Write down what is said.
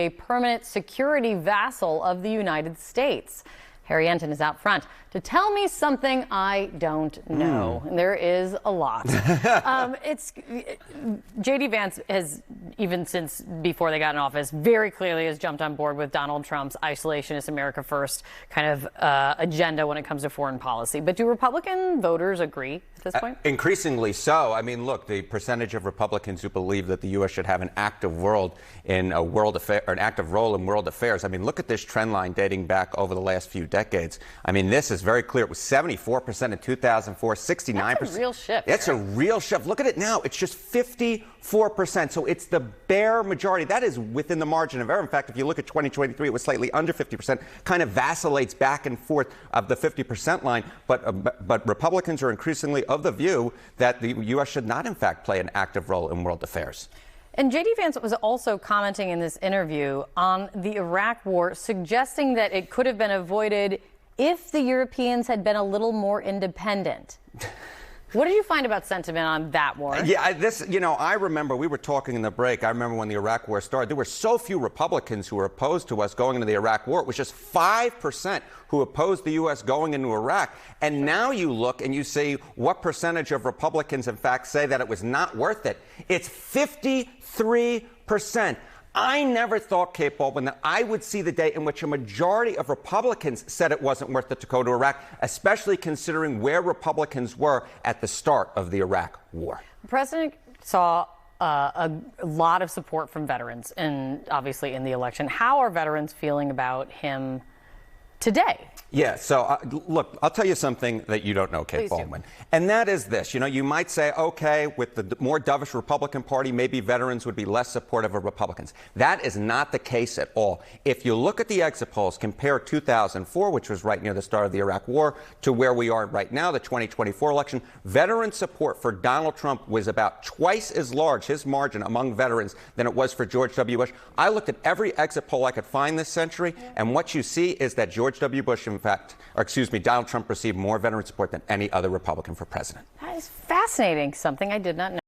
a permanent security vassal of the United States. Harry Enten is out front to tell me something I don't know. And there is a lot. J.D. Vance has, even since before they got in office, very clearly has jumped on board with Donald Trump's isolationist America First kind of agenda when it comes to foreign policy. But do Republican voters agree at this point? Increasingly so. I mean, look, the percentage of Republicans who believe that the U.S. should have an active role in world affairs. I mean, look at this trend line dating back over the last few decades. I mean, this is very clear. It was 74% in 2004, 69%. That's a real shift. It's a real shift. Look at it now. It's just 54%. So it's the bare majority. That is within the margin of error. In fact, if you look at 2023, it was slightly under 50%, kind of vacillates back and forth of the 50% line. But Republicans are increasingly of the view that the U.S. should not, in fact, play an active role in world affairs. And J.D. Vance was also commenting in this interview on the Iraq war, suggesting that it could have been avoided if the Europeans had been a little more independent. What did you find about sentiment on that war? Yeah, I remember we were talking in the break. I remember when the Iraq war started, there were so few Republicans who were opposed to us going into the Iraq war. It was just 5% who opposed the U.S. going into Iraq. And now you look and you see what percentage of Republicans, in fact, say that it was not worth it. It's 53%. I never thought, Kate Baldwin, that I would see the day in which a majority of Republicans said it wasn't worth it to go to Iraq, especially considering where Republicans were at the start of the Iraq war. The president saw a lot of support from veterans, and obviously in the election. How are veterans feeling about him today? Yeah, so look, I'll tell you something that you don't know, Kate Baldwin. And that is this. You might say, okay, with the more dovish Republican Party, maybe veterans would be less supportive of Republicans. That is not the case at all. If you look at the exit polls, compare 2004, which was right near the start of the Iraq war, to where we are right now, the 2024 election, veteran support for Donald Trump was about twice as large, his margin among veterans, than it was for George W. Bush. I looked at every exit poll I could find this century, and what you see is that George W. Bush, Donald Trump received more veteran support than any other Republican for president. That is fascinating, something I did not know.